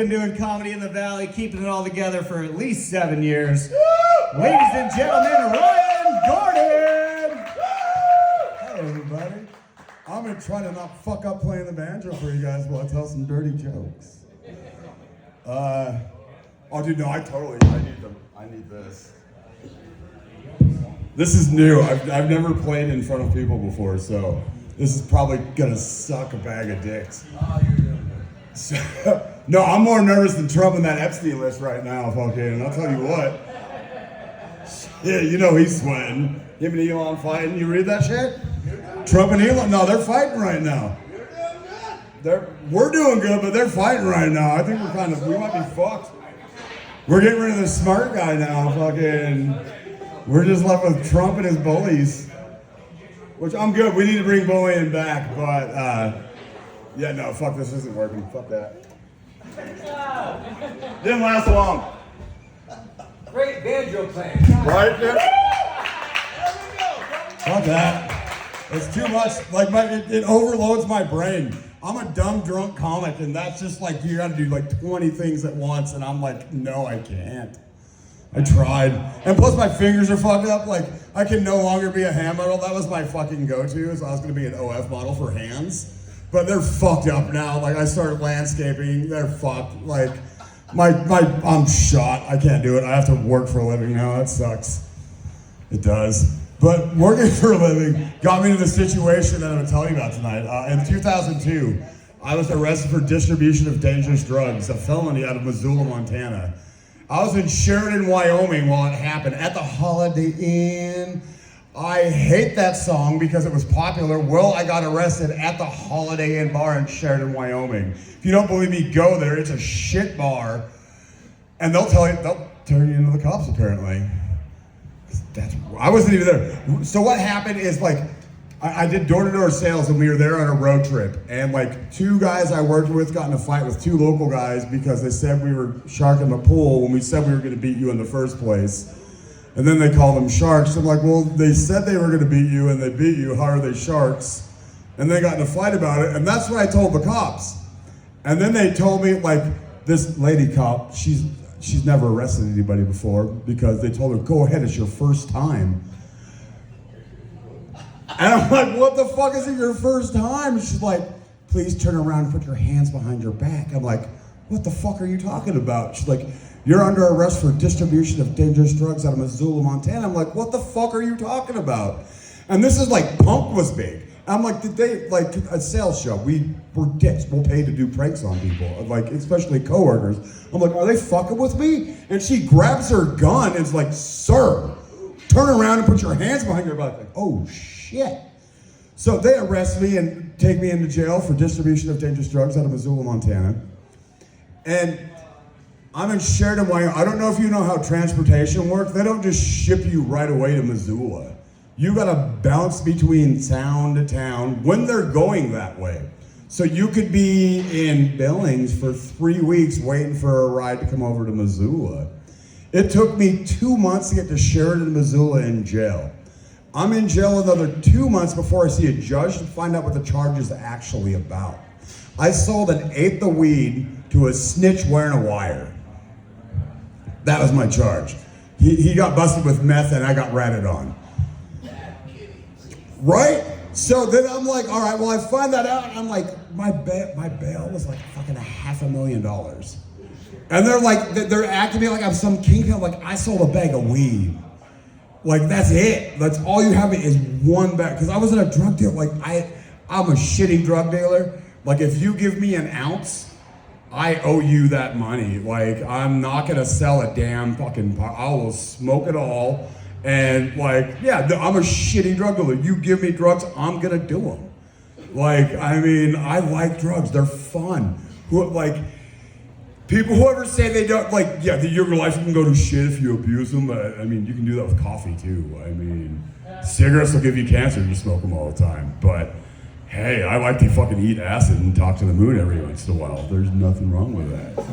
Been doing comedy in the Valley, keeping it all together for at least 7 years. Ladies and gentlemen, Ryan Gordon! Hello, everybody. I'm gonna try to not fuck up playing the banjo for you guys while I tell some dirty jokes. Oh, dude, no, I need this. This is new. I've never played in front of people before, so this is probably gonna suck a bag of dicks. Oh, you're doing good. So, no, I'm more nervous than Trump in that Epstein list right now, fucking, and I'll tell you what. Yeah, you know he's sweating. Him and Elon fighting. You read that shit? Trump and Elon, no, they're fighting right now. You're doing good. We're doing good, but they're fighting right now. I think we might be fucked. We're getting rid of the smart guy now, fucking. We're just left with Trump and his bullies. Which I'm good, we need to bring bullying back, but yeah, no, fuck, this isn't working. Fuck that. Didn't last long. Great banjo playing. Right? Fuck that. It's too much. Like it overloads my brain. I'm a dumb drunk comic, and that's just like you gotta do like 20 things at once, and I'm like, no, I can't. I tried. And plus my fingers are fucked up. Like I can no longer be a hand model. That was my fucking go-to, so I was gonna be an OF model for hands. But they're fucked up now. Like I started landscaping, they're fucked. Like I'm shot. I can't do it. I have to work for a living now. That sucks. It does. But working for a living got me into the situation that I'm gonna tell you about tonight. In 2002, I was arrested for distribution of dangerous drugs, a felony out of Missoula, Montana. I was in Sheridan, Wyoming while it happened at the Holiday Inn. I hate that song because it was popular. Well, I got arrested at the Holiday Inn bar in Sheridan, Wyoming. If you don't believe me, go there. It's a shit bar. And they'll turn you into the cops apparently. I wasn't even there. So what happened is like, I did door-to-door sales and we were there on a road trip. And like 2 guys I worked with got in a fight with 2 local guys because they said we were sharking the pool when we said we were gonna beat you in the first place. And then they called them sharks. I'm like, well, they said they were gonna beat you and they beat you, how are they sharks? And they got in a fight about it, and that's what I told the cops. And then they told me, like, this lady cop, she's never arrested anybody before because they told her, go ahead, it's your first time. And I'm like, what the fuck is it your first time? She's like, please turn around and put your hands behind your back. I'm like, what the fuck are you talking about? She's like, you're under arrest for distribution of dangerous drugs out of Missoula, Montana. I'm like, what the fuck are you talking about? And this is like, Punk was big. I'm like, did they, like, a sales show, we were dicks, we'll pay to do pranks on people, like, especially coworkers. I'm like, are they fucking with me? And she grabs her gun and is like, sir, turn around and put your hands behind your back. Like, oh shit. So they arrest me and take me into jail for distribution of dangerous drugs out of Missoula, Montana. And I'm in Sheridan, Wyoming. I don't know if you know how transportation works. They don't just ship you right away to Missoula. You gotta bounce between town to town when they're going that way. So you could be in Billings for 3 weeks waiting for a ride to come over to Missoula. It took me 2 months to get to Sheridan, Missoula in jail. I'm in jail another 2 months before I see a judge to find out what the charge is actually about. I sold 1/8 of weed to a snitch wearing a wire. That was my charge. He got busted with meth and I got ratted on. Right? So then I'm like, all right, well I find that out and I'm like, my bail was like fucking $500,000. And they're like, they're acting me like I'm some kingpin. Like I sold a bag of weed. Like that's it. That's all you have is one bag. Cause I wasn't a drug dealer. Like I'm a shitty drug dealer. Like if you give me an ounce, I owe you that money. Like I'm not gonna sell a damn fucking pot. I will smoke it all. And like, yeah, I'm a shitty drug dealer. You give me drugs, I'm gonna do them. Like, I mean, I like drugs. They're fun. Whoever say they don't, like, yeah, your life can go to shit if you abuse them. I mean, you can do that with coffee too. I mean, cigarettes will give you cancer if you smoke them all the time. But hey, I like to fucking eat acid and talk to the moon every once in a while. There's nothing wrong with that.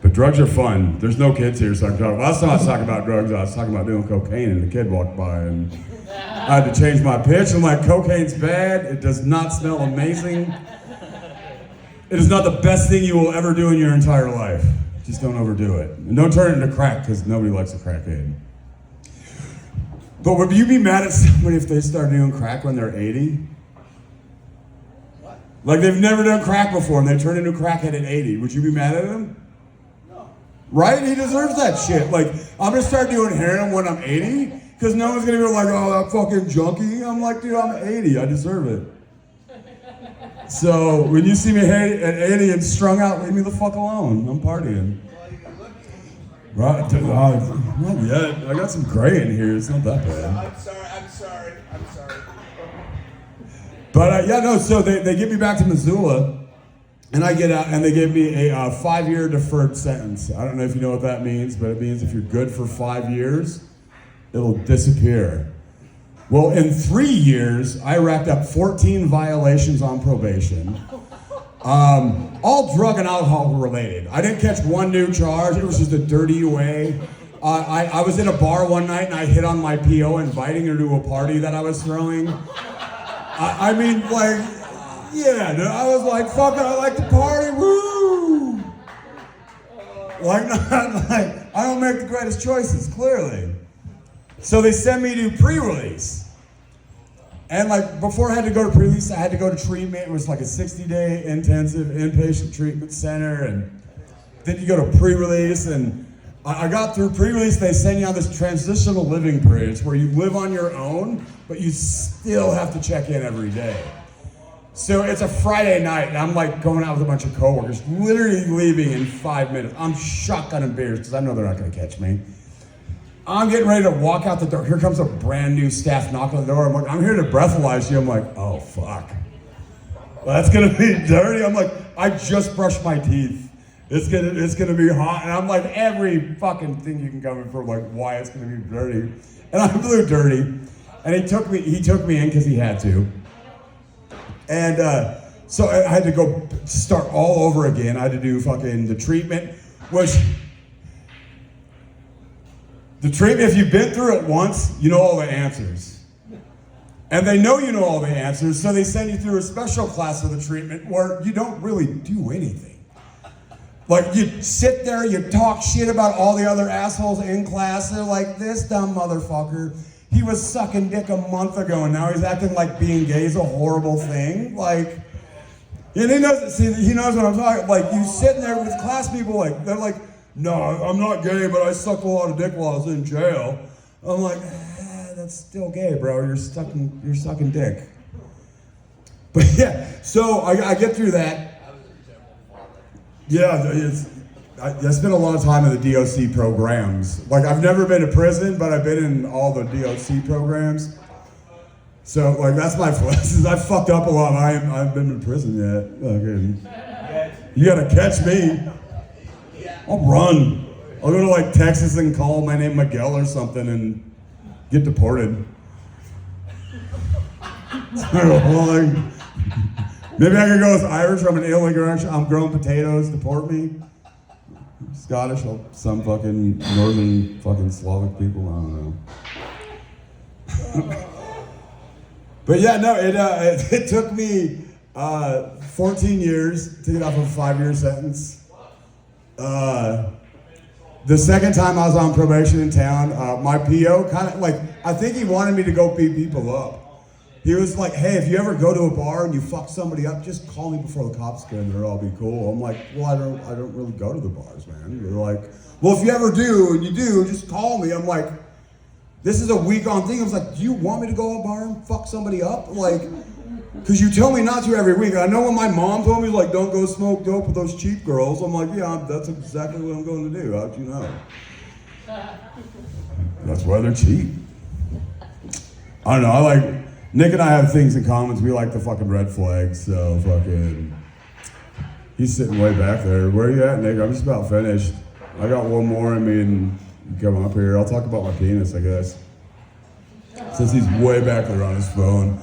But drugs are fun. There's no kids here, so I can talk. Last time I was talking about drugs, I was talking about doing cocaine, and the kid walked by, and I had to change my pitch. I'm like, cocaine's bad. It does not smell amazing. It is not the best thing you will ever do in your entire life. Just don't overdo it. And don't turn it into crack, because nobody likes a crackhead. But would you be mad at somebody if they start doing crack when they're 80? What? Like they've never done crack before and they turn into a crackhead at 80. Would you be mad at him? No. Right? He deserves that shit. Like, I'm gonna start doing heroin when I'm 80, because no one's gonna be like, oh, that fucking junkie. I'm like, dude, I'm 80. I deserve it. So when you see me at 80 and strung out, leave me the fuck alone. I'm partying. Well, you can look. Right? Not yet. I got some gray in here. It's not that bad. I'm sorry. But yeah, no. So they get me back to Missoula, and I get out, and they give me a 5-year deferred sentence. I don't know if you know what that means, but it means if you're good for 5 years, it'll disappear. Well, in 3 years, I racked up 14 violations on probation. All drug and alcohol related. I didn't catch one new charge. It was just a dirty way. I was in a bar one night and I hit on my PO inviting her to a party that I was throwing. I mean, like, yeah, I was like, fuck it, I like to party, woo! Like, not like, I don't make the greatest choices, clearly. So they sent me to pre-release. And like, before I had to go to pre-release, I had to go to treatment. It was like a 60-day intensive inpatient treatment center. And then you go to pre-release, and I got through pre-release. They send you on this transitional living period. It's where you live on your own, but you still have to check in every day. So it's a Friday night, and I'm like going out with a bunch of coworkers, literally leaving in 5 minutes. I'm shotgunning beers because I know they're not going to catch me. I'm getting ready to walk out the door. Here comes a brand new staff knocking on the door. I'm like, I'm here to breathalyze you. I'm like, oh, fuck. Well, that's going to be dirty. I'm like, I just brushed my teeth. It's gonna be hot. And I'm like, every fucking thing you can come in for, like, why it's going to be dirty. And I blew dirty. And he took me in because he had to. And so I had to go start all over again. I had to do fucking the treatment, which... The treatment, if you've been through it once, you know all the answers. And they know you know all the answers, so they send you through a special class of the treatment where you don't really do anything. Like, you sit there, you talk shit about all the other assholes in class. They're like, this dumb motherfucker, he was sucking dick a month ago, and now he's acting like being gay is a horrible thing. Like, and he knows what I'm talking. Like, you sitting there with class people, like, they're like, no, I'm not gay, but I sucked a lot of dick while I was in jail. I'm like, that's still gay, bro. You're sucking dick. But yeah, so I get through that. Yeah, I spent a lot of time in the DOC programs. Like, I've never been to prison, but I've been in all the DOC programs. So, like, that's my since I fucked up a lot. I haven't been in prison yet. You gotta catch me. I'll run. I'll go to like Texas and call my name Miguel or something and get deported. Maybe I could go as Irish. I'm an immigrant. I'm growing potatoes. Deport me. Scottish. Some fucking northern fucking Slavic people. I don't know. But yeah, no. It took me 14 years to get off a 5-year sentence. The second time I was on probation in town, my PO kind of like, I think he wanted me to go beat people up. He was like, hey, if you ever go to a bar and you fuck somebody up, just call me before the cops get in there, I'll be cool. I'm like, well, I don't really go to the bars, man. They're like, well, if you ever do, and you do, just call me. I'm like, this is a week-on thing. I was like, do you want me to go to a bar and fuck somebody up? Like, because you tell me not to every week. I know when my mom told me, like, don't go smoke dope with those cheap girls. I'm like, yeah, that's exactly what I'm going to do. How'd you know? That's why they're cheap. I don't know. Nick and I have things in common. We like the fucking red flags. So fucking, he's sitting way back there. Where are you at, Nick? I'm just about finished. I got one more. I mean, come up here. I'll talk about my penis, I guess. Since he's way back there on his phone.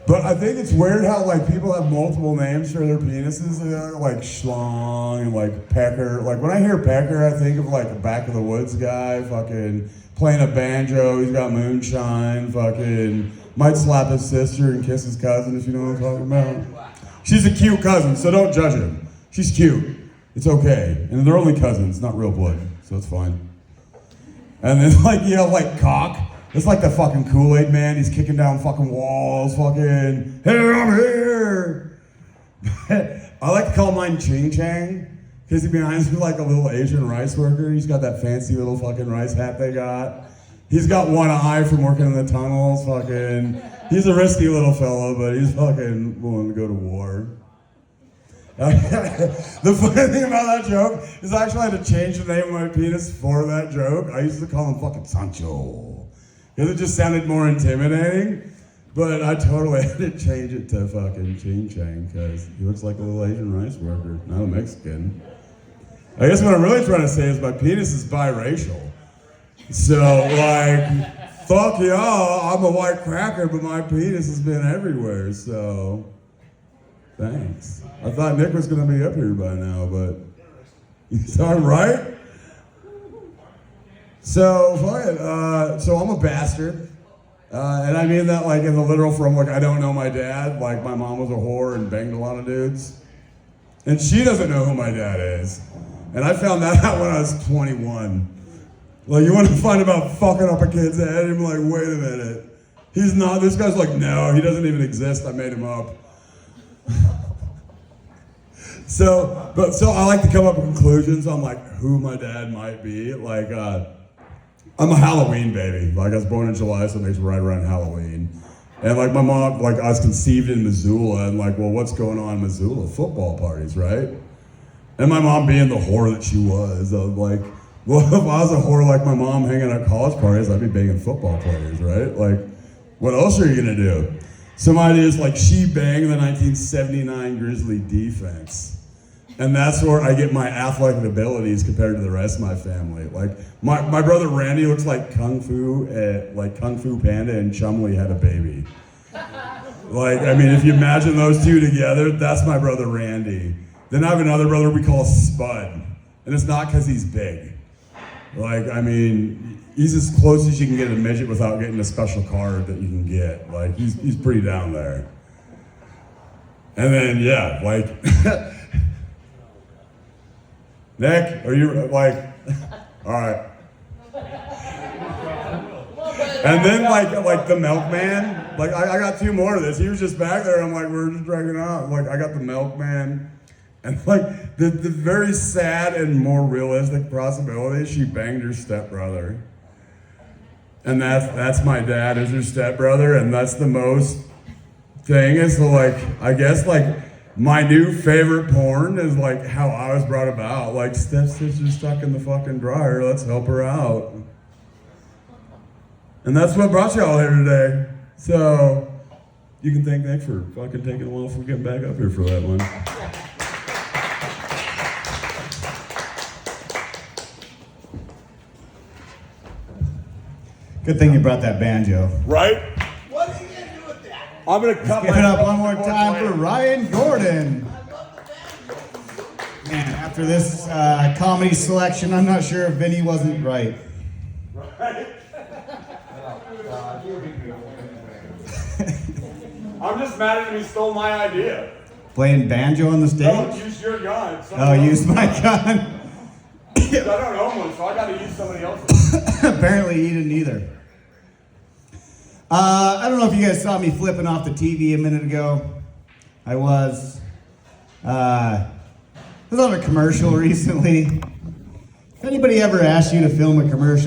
But I think it's weird how like people have multiple names for their penises. They're like Schlong and like Pecker. Like when I hear Pecker, I think of like a back of the woods guy, fucking playing a banjo. He's got moonshine. Fucking might slap his sister and kiss his cousin, if you know what I'm talking about. She's a cute cousin, so don't judge him. She's cute. It's okay. And they're only cousins, not real blood, so it's fine. And then like, you know, like Cock. It's like the fucking Kool-Aid man. He's kicking down fucking walls, fucking, hey, I'm here. I like to call mine Ching Chang, because he reminds me like a little Asian rice worker. He's got that fancy little fucking rice hat they got. He's got one eye from working in the tunnels, fucking. He's a risky little fella, but he's fucking willing to go to war. The funny thing about that joke is I actually had to change the name of my penis for that joke. I used to call him fucking Sancho, because it just sounded more intimidating. But I totally had to change it to fucking Ching Chang, because he looks like a little Asian rice worker, not a Mexican. I guess what I'm really trying to say is my penis is biracial. So, like, fuck y'all, I'm a white cracker, but my penis has been everywhere, so thanks. I thought Nick was gonna be up here by now, but he's all right. So, fuck it. So I'm a bastard. And I mean that like in the literal from like I don't know my dad, like my mom was a whore and banged a lot of dudes. And she doesn't know who my dad is. And I found that out when I was 21. Like, you want to find about fucking up a kid's head? And I'm like, wait a minute. He's not, this guy's like, no, he doesn't even exist. I made him up. So I like to come up with conclusions on like who my dad might be. Like, I'm a Halloween baby. Like, I was born in July, so it makes right around Halloween. And like my mom, like I was conceived in Missoula, and like, well, what's going on in Missoula? Football parties, right? And my mom being the whore that she was, I was like, well, if I was a whore like my mom hanging at college parties, I'd be banging football players, right? Like, what else are you gonna do? So my idea is like, she banged the 1979 Grizzly defense. And that's where I get my athletic abilities compared to the rest of my family. Like, my brother Randy looks like Kung Fu Panda and Chumlee had a baby. Like, I mean, if you imagine those two together, that's my brother Randy. Then I have another brother we call Spud. And it's not because he's big. Like, I mean, he's as close as you can get a midget without getting a special card that you can get. Like, he's pretty down there. And then, yeah, like, Nick, are you, like, all right. And then, like the milkman, like, I got two more of this. He was just back there, I'm like, we're just dragging out. Like, I got the milkman. And like the very sad and more realistic possibility, she banged her stepbrother. And that's my dad is her stepbrother, and that's the most thing is the like, I guess like my new favorite porn is like how I was brought about. Like, stepsister's stuck in the fucking dryer, let's help her out. And that's what brought y'all here today. So you can thank Nick for fucking taking a while for getting back up here for that one. Good thing you brought that banjo. Right? What are you gonna do with that? I'm gonna cut Give it up one more time for Ryan Gordon. Man, after this comedy selection, I'm not sure if Vinny wasn't right. I'm just mad at him, he stole my idea. Playing banjo on the stage? Don't use your gun. Oh, use my gun. I don't own one, so I gotta use somebody else's. Apparently you didn't either. I don't know if you guys saw me flipping off the TV a minute ago. I was on a commercial recently. If anybody ever asked you to film a commercial,